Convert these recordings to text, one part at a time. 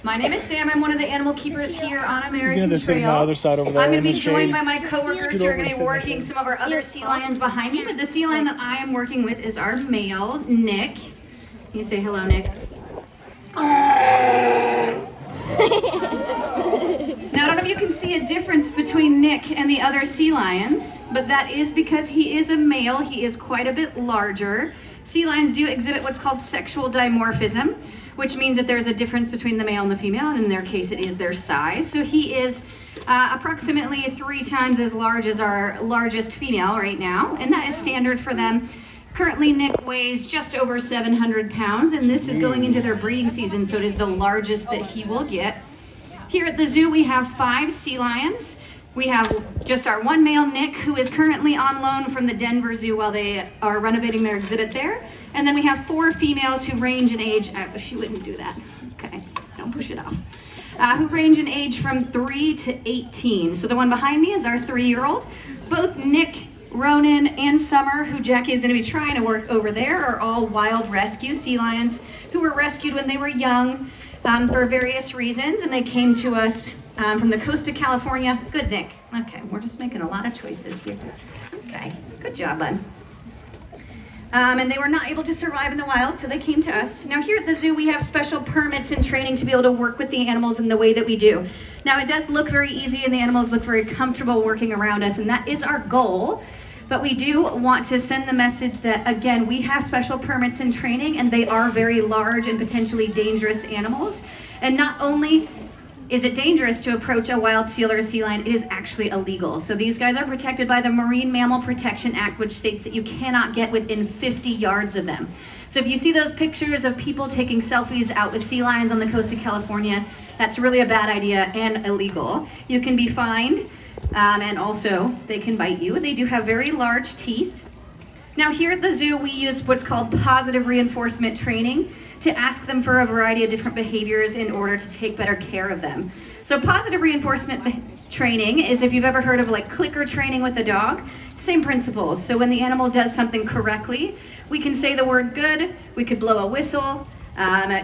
My name is Sam. I'm one of the animal keepers here on American Just sit on the Trail. other side over there. I'm going to in be the joined shade. by my coworkers who are going to be working some of our other See sea your lions behind me. But the sea lion that I am working with is our male, Nick. Can you say hello, Nick? Now, I don't know if you can see a difference between Nick and the other sea lions, but that is because he is a male. He is quite a bit larger. Sea lions do exhibit what's called sexual dimorphism, which means that there's a difference between the male and the female, and in their case it is their size. So he is approximately 3 times as large as our largest female right now, and that is standard for them. Currently, Nick weighs just over 700 pounds, and this is going into their breeding season, so it is the largest that he will get. Here at the zoo, we have 5 sea lions. We have just our one male, Nick, who is currently on loan from the Denver Zoo while they are renovating their exhibit there. And then we have 4 females who range in age, I wish you wouldn't do that. Okay, don't push it off. Who range in age from 3 to 18. So the one behind me is our 3-year-old. Both Nick, Ronan, and Summer, who Jackie is going to be trying to work over there, are all wild rescue sea lions who were rescued when they were young for various reasons, and they came to us from the coast of California. Good, Nick. Okay, we're just making a lot of choices here. Okay, good job, bud. And they were not able to survive in the wild, so they came to us. Now here at the zoo, we have special permits and training to be able to work with the animals in the way that we do. Now it does look very easy and the animals look very comfortable working around us, and that is our goal. But we do want to send the message that, again, we have special permits and training, and they are very large and potentially dangerous animals. And not only is it dangerous to approach a wild seal or a sea lion, it is actually illegal. So these guys are protected by the Marine Mammal Protection Act, which states that you cannot get within 50 yards of them. So if you see those pictures of people taking selfies out with sea lions on the coast of California, that's really a bad idea and illegal. You can be fined, and also they can bite you. They do have very large teeth. Now here at the zoo, we use what's called positive reinforcement training to ask them for a variety of different behaviors in order to take better care of them. So positive reinforcement training is, if you've ever heard of like clicker training with a dog, same principles. So when the animal does something correctly, we can say the word good, we could blow a whistle.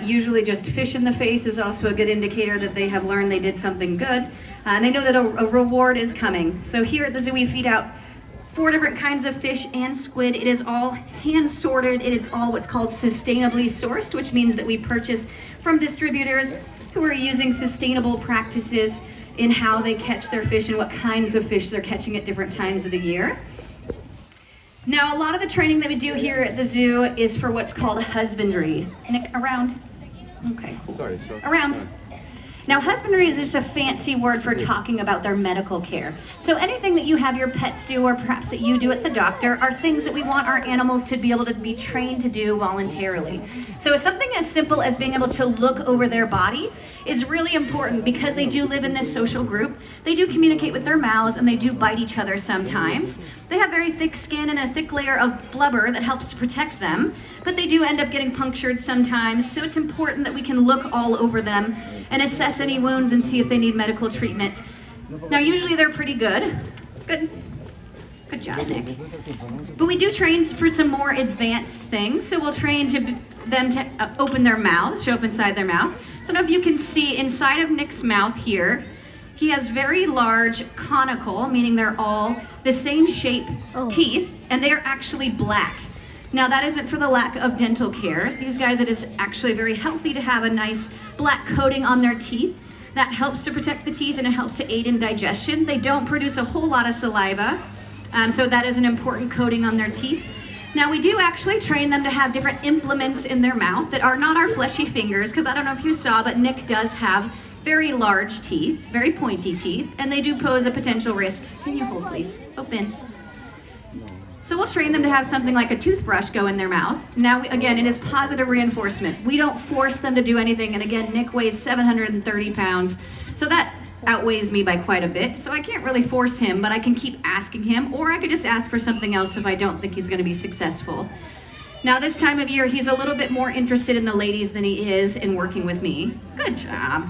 Usually just fish in the face is also a good indicator that they have learned they did something good. And they know that a reward is coming. So here at the zoo, we feed out 4 different kinds of fish and squid. It is all hand sorted. It is all what's called sustainably sourced, which means that we purchase from distributors who are using sustainable practices in how they catch their fish and what kinds of fish they're catching at different times of the year. Now, a lot of the training that we do here at the zoo is for what's called husbandry. Nick, around. Okay, cool. Sorry. Around. Now, husbandry is just a fancy word for talking about their medical care. So anything that you have your pets do, or perhaps that you do at the doctor, are things that we want our animals to be able to be trained to do voluntarily. So something as simple as being able to look over their body is really important, because they do live in this social group. They do communicate with their mouths, and they do bite each other sometimes. They have very thick skin and a thick layer of blubber that helps to protect them, but they do end up getting punctured sometimes. So it's important that we can look all over them and assess any wounds and see if they need medical treatment. Now, usually they're pretty good. Good job, Nick. But we do train for some more advanced things. So we'll train them to open their mouths, show up inside their mouth. So now if you can see inside of Nick's mouth here, he has very large conical, meaning they're all the same shape teeth, and they are actually black. Now that isn't for the lack of dental care. These guys, it is actually very healthy to have a nice black coating on their teeth. That helps to protect the teeth, and it helps to aid in digestion. They don't produce a whole lot of saliva, so that is an important coating on their teeth. Now we do actually train them to have different implements in their mouth that are not our fleshy fingers, because I don't know if you saw, but Nick does have very large teeth, very pointy teeth, and they do pose a potential risk. Can you hold, please? Open. So we'll train them to have something like a toothbrush go in their mouth. Now, again, it is positive reinforcement. We don't force them to do anything, and again, Nick weighs 730 pounds, so that outweighs me by quite a bit, so I can't really force him, but I can keep asking him, or I could just ask for something else if I don't think he's going to be successful. Now, this time of year, he's a little bit more interested in the ladies than he is in working with me. Good job.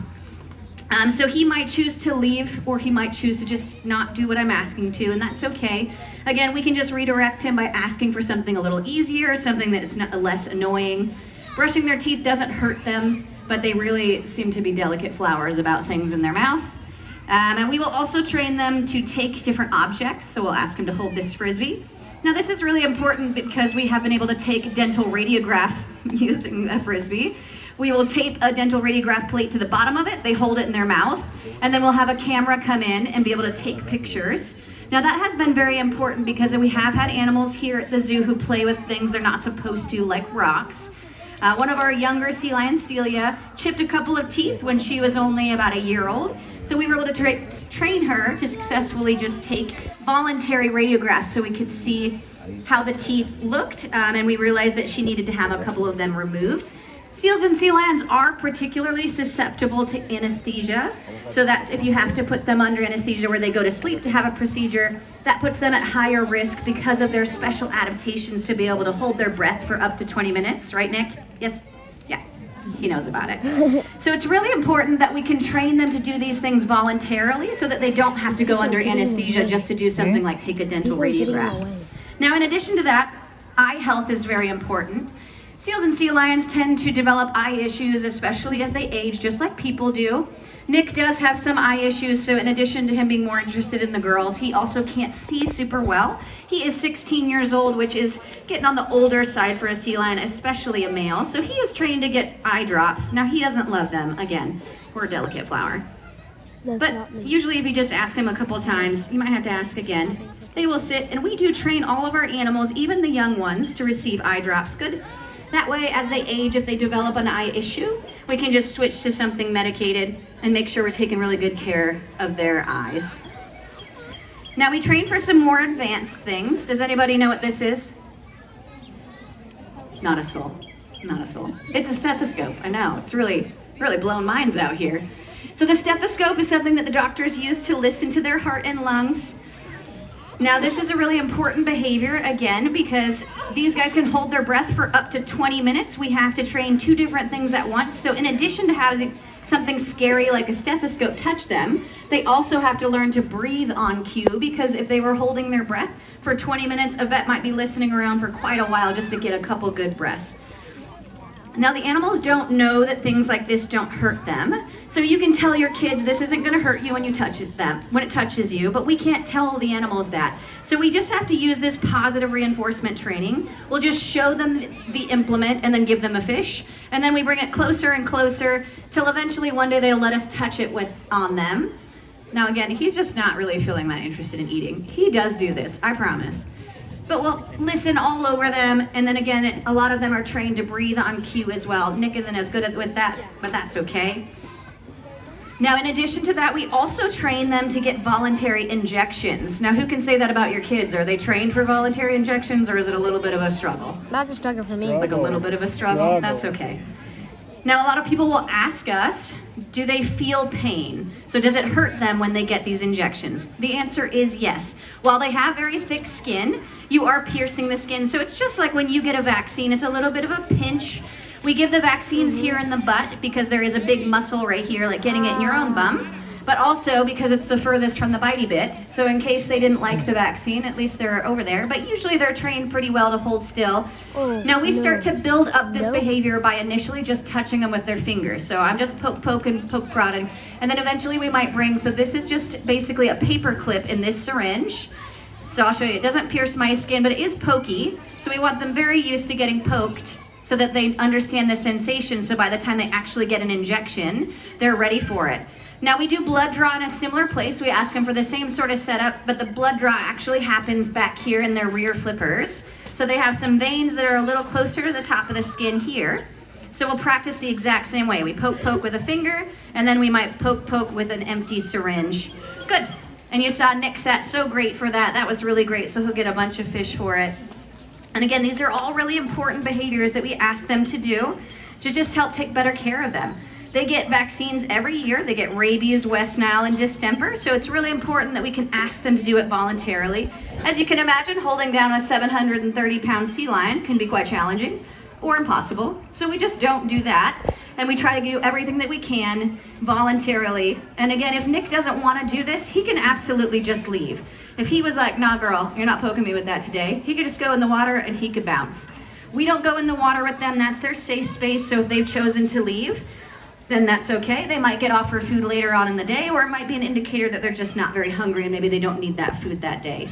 So he might choose to leave, or he might choose to just not do what I'm asking to, and that's okay. Again, we can just redirect him by asking for something a little easier, something that it's not less annoying. Brushing their teeth doesn't hurt them, but they really seem to be delicate flowers about things in their mouth. And we will also train them to take different objects. So we'll ask them to hold this Frisbee. Now this is really important because we have been able to take dental radiographs using the Frisbee. We will tape a dental radiograph plate to the bottom of it, they hold it in their mouth, and then we'll have a camera come in and be able to take pictures. Now that has been very important because we have had animals here at the zoo who play with things they're not supposed to, like rocks. One of our younger sea lions, Celia, chipped a couple of teeth when she was only about a year old. So we were able to train her to successfully just take voluntary radiographs so we could see how the teeth looked, and we realized that she needed to have a couple of them removed. Seals and sea lions are particularly susceptible to anesthesia. So that's if you have to put them under anesthesia where they go to sleep to have a procedure, that puts them at higher risk because of their special adaptations to be able to hold their breath for up to 20 minutes. Right, Nick? Yes? Yeah, he knows about it. So it's really important that we can train them to do these things voluntarily so that they don't have to go under anesthesia just to do something like take a dental radiograph. Now, in addition to that, eye health is very important. Seals and sea lions tend to develop eye issues, especially as they age, just like people do. Nick does have some eye issues, so in addition to him being more interested in the girls, he also can't see super well. He is 16 years old, which is getting on the older side for a sea lion, especially a male, so he is trained to get eye drops. Now, he doesn't love them. Again, we're a delicate flower. But usually if you just ask him a couple times, you might have to ask again. They will sit, and we do train all of our animals, even the young ones, to receive eye drops. Good. That way, as they age, if they develop an eye issue, we can just switch to something medicated and make sure we're taking really good care of their eyes. Now we train for some more advanced things. Does anybody know what this is? Not a soul. Not a soul. It's a stethoscope. I know, it's really blowing minds out here. So the stethoscope is something that the doctors use to listen to their heart and lungs. Now this is a really important behavior, again, because these guys can hold their breath for up to 20 minutes. We have to train two different things at once. So in addition to having something scary like a stethoscope touch them, they also have to learn to breathe on cue, because if they were holding their breath for 20 minutes, a vet might be listening around for quite a while just to get a couple good breaths. Now the animals don't know that things like this don't hurt them. So you can tell your kids this isn't going to hurt you when you touch them, when it touches you, but we can't tell the animals that. So we just have to use this positive reinforcement training. We'll just show them the implement and then give them a fish. And then we bring it closer and closer till eventually one day they'll let us touch it on them. Now again, he's just not really feeling that interested in eating. He does do this, I promise. But we'll listen all over them, and then again, a lot of them are trained to breathe on cue as well. Nick isn't as good with that, but that's okay. Now, in addition to that, we also train them to get voluntary injections. Now, who can say that about your kids? Are they trained for voluntary injections, or is it a little bit of a struggle? That's a struggle for me. Like a little bit of a struggle? That's okay. Now, a lot of people will ask us, do they feel pain? So does it hurt them when they get these injections? The answer is yes. While they have very thick skin, you are piercing the skin. So it's just like when you get a vaccine, it's a little bit of a pinch. We give the vaccines here in the butt because there is a big muscle right here, like getting it in your own bum, but also because it's the furthest from the bitey bit. So in case they didn't like the vaccine, at least they're over there. But usually they're trained pretty well to hold still. Now we start to build up this behavior by initially just touching them with their fingers. So I'm just poke prodding. And then eventually we might bring, so this is just basically a paper clip in this syringe. So I'll show you, it doesn't pierce my skin, but it is pokey. So we want them very used to getting poked so that they understand the sensation. So by the time they actually get an injection, they're ready for it. Now we do blood draw in a similar place. We ask them for the same sort of setup, but the blood draw actually happens back here in their rear flippers. So they have some veins that are a little closer to the top of the skin here. So we'll practice the exact same way. We poke with a finger, and then we might poke with an empty syringe. Good. And you saw Nick sat so great for that. That was really great, so he'll get a bunch of fish for it. And again, these are all really important behaviors that we ask them to do to just help take better care of them. They get vaccines every year. They get rabies, West Nile, and distemper. So it's really important that we can ask them to do it voluntarily. As you can imagine, holding down a 730-pound sea lion can be quite challenging or impossible. So we just don't do that. And we try to do everything that we can voluntarily. And again, if Nick doesn't want to do this, he can absolutely just leave. If he was like, nah, girl, you're not poking me with that today, he could just go in the water and he could bounce. We don't go in the water with them. That's their safe space. So if they've chosen to leave, then that's okay. They might get offered food later on in the day, or it might be an indicator that they're just not very hungry and maybe they don't need that food that day.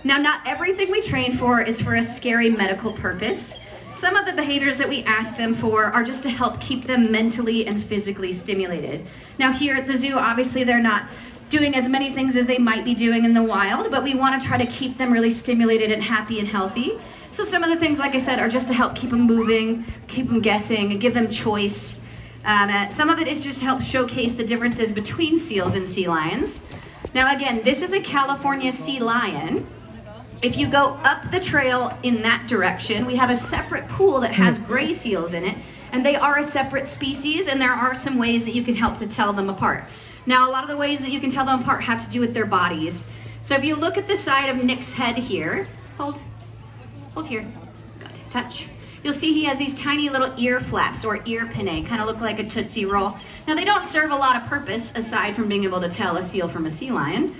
Now, not everything we train for is for a scary medical purpose. Some of the behaviors that we ask them for are just to help keep them mentally and physically stimulated. Now, here at the zoo, obviously they're not doing as many things as they might be doing in the wild, but we want to try to keep them really stimulated and happy and healthy. So some of the things, like I said, are just to help keep them moving, keep them guessing, and give them choice. Some of it is just to help showcase the differences between seals and sea lions. Now again, this is a California sea lion. If you go up the trail in that direction, we have a separate pool that has gray seals in it, and they are a separate species, and there are some ways that you can help to tell them apart. Now, a lot of the ways that you can tell them apart have to do with their bodies. So if you look at the side of Nick's head here, hold here, good, touch. You'll see he has these tiny little ear flaps or ear pinnae, kind of look like a Tootsie Roll. Now, they don't serve a lot of purpose aside from being able to tell a seal from a sea lion.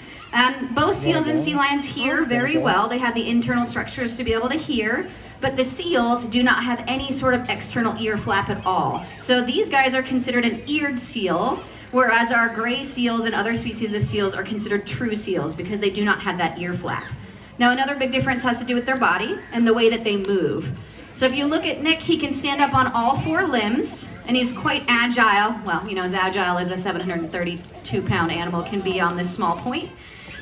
Both seals and sea lions hear very well. They have the internal structures to be able to hear, but the seals do not have any sort of external ear flap at all. So these guys are considered an eared seal, whereas our gray seals and other species of seals are considered true seals because they do not have that ear flap. Now, another big difference has to do with their body and the way that they move. So if you look at Nick, he can stand up on all four limbs, and he's quite agile. Well, you know, as agile as a 732-pound animal can be on this small point.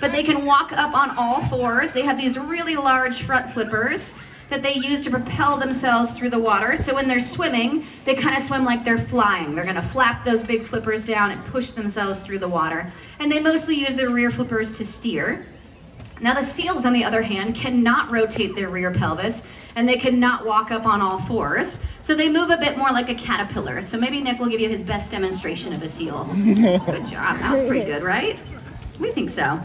But they can walk up on all fours. They have these really large front flippers that they use to propel themselves through the water. So when they're swimming, they kind of swim like they're flying. They're gonna flap those big flippers down and push themselves through the water. And they mostly use their rear flippers to steer. Now the seals, on the other hand, cannot rotate their rear pelvis, and they cannot walk up on all fours. So they move a bit more like a caterpillar. So maybe Nick will give you his best demonstration of a seal. Good job, that was pretty good, right? We think so.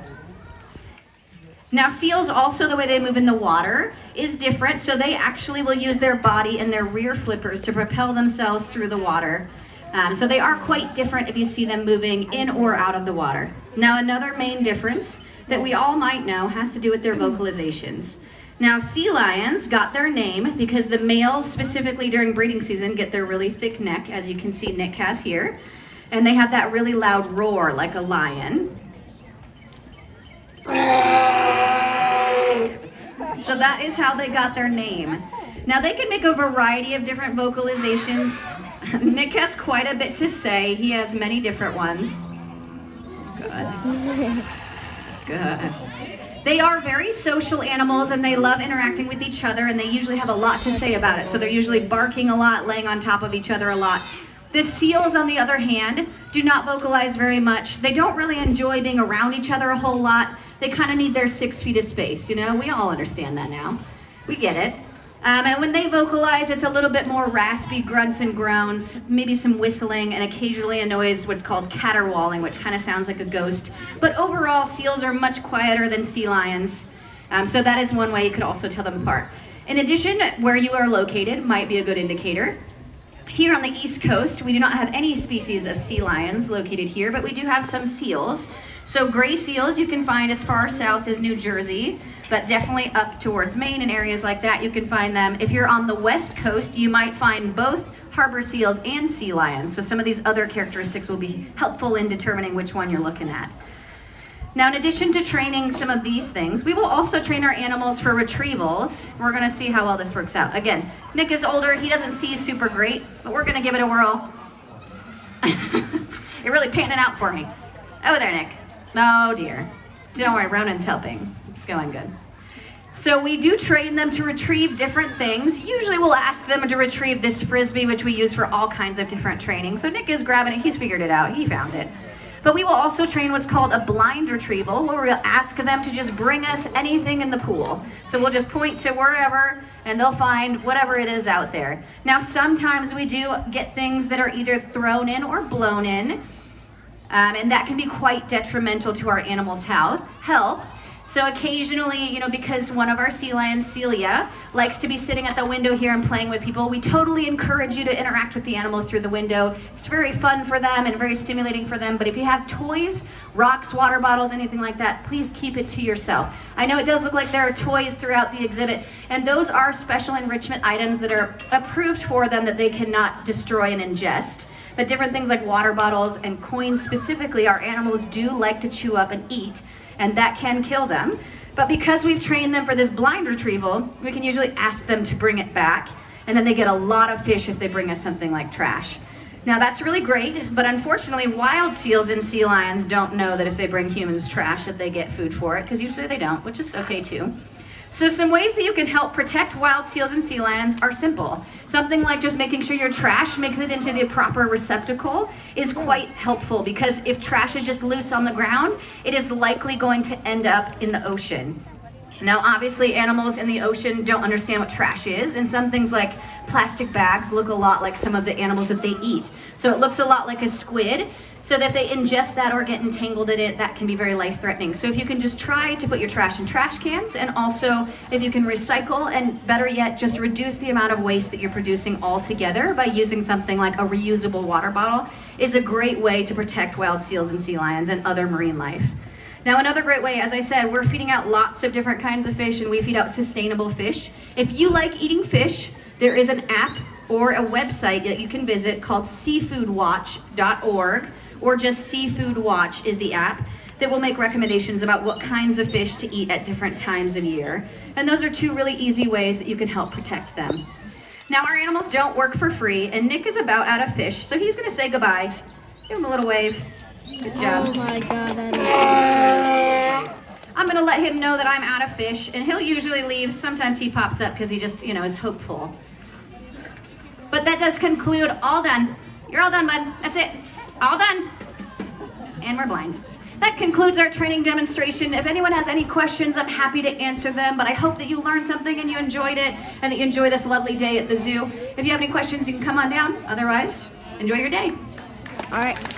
Now seals also, the way they move in the water is different. So they actually will use their body and their rear flippers to propel themselves through the water. So they are quite different if you see them moving in or out of the water. Now another main difference that we all might know has to do with their vocalizations. Now, sea lions got their name because the males, specifically during breeding season, get their really thick neck, as you can see Nick has here, and they have that really loud roar like a lion. So that is how they got their name. Now, they can make a variety of different vocalizations. Nick has quite a bit to say. He has many different ones. Good. Good. They are very social animals, and they love interacting with each other, and they usually have a lot to say about it. So they're usually barking a lot, laying on top of each other a lot. The seals, on the other hand, do not vocalize very much. They don't really enjoy being around each other a whole lot. They kind of need their 6 feet of space, you know? We all understand that now. We get it. And when they vocalize, it's a little bit more raspy grunts and groans, maybe some whistling, and occasionally a noise, what's called caterwauling, which kind of sounds like a ghost. But overall, seals are much quieter than sea lions. So that is one way you could also tell them apart. In addition, where you are located might be a good indicator. Here on the East Coast, we do not have any species of sea lions located here, but we do have some seals. So gray seals you can find as far south as New Jersey, but definitely up towards Maine and areas like that you can find them. If you're on the West Coast, you might find both harbor seals and sea lions. So some of these other characteristics will be helpful in determining which one you're looking at. Now, in addition to training some of these things, we will also train our animals for retrievals. We're gonna see how well this works out. Again, Nick is older, he doesn't see super great, but we're gonna give it a whirl. You're really panning out for me. Oh, there, Nick. Oh dear. Don't worry, Ronan's helping. It's going good. So we do train them to retrieve different things. Usually we'll ask them to retrieve this Frisbee, which we use for all kinds of different training. So Nick is grabbing it, he's figured it out, he found it. But we will also train what's called a blind retrieval, where we'll ask them to just bring us anything in the pool. So we'll just point to wherever, and they'll find whatever it is out there. Now, sometimes we do get things that are either thrown in or blown in, and that can be quite detrimental to our animals' health. So occasionally, you know, because one of our sea lions, Celia, likes to be sitting at the window here and playing with people, we totally encourage you to interact with the animals through the window. It's very fun for them and very stimulating for them, but if you have toys, rocks, water bottles, anything like that, please keep it to yourself. I know it does look like there are toys throughout the exhibit, and those are special enrichment items that are approved for them that they cannot destroy and ingest. but different things like water bottles and coins specifically, our animals do like to chew up and eat, and that can kill them. But because we've trained them for this blind retrieval, we can usually ask them to bring it back, and then they get a lot of fish if they bring us something like trash. Now that's really great, but unfortunately wild seals and sea lions don't know that if they bring humans trash that they get food for it, because usually they don't, which is okay too. So some ways that you can help protect wild seals and sea lions are simple. Something like just making sure your trash makes it into the proper receptacle is quite helpful, because if trash is just loose on the ground, it is likely going to end up in the ocean. Now, obviously, animals in the ocean don't understand what trash is, and some things like plastic bags look a lot like some of the animals that they eat. So it looks a lot like a squid, so that if they ingest that or get entangled in it, that can be very life-threatening. So if you can just try to put your trash in trash cans, and also if you can recycle, and better yet, just reduce the amount of waste that you're producing altogether by using something like a reusable water bottle, is a great way to protect wild seals and sea lions and other marine life. Now, another great way, as I said, we're feeding out lots of different kinds of fish, and we feed out sustainable fish. If you like eating fish, there is an app or a website that you can visit called seafoodwatch.org, or just Seafood Watch is the app, that will make recommendations about what kinds of fish to eat at different times of year. And those are two really easy ways that you can help protect them. Now, our animals don't work for free, and Nick is about out of fish, so he's gonna say goodbye. Give him a little wave. Good job. Oh my God, that is I'm gonna let him know that I'm out of fish, and he'll usually leave. Sometimes he pops up because he just, is hopeful. But that does conclude. All done. You're all done, bud. That's it. All done. And we're blind. That concludes our training demonstration. If anyone has any questions, I'm happy to answer them, but I hope that you learned something and you enjoyed it, and that you enjoy this lovely day at the zoo. If you have any questions, you can come on down. Otherwise, enjoy your day. all right.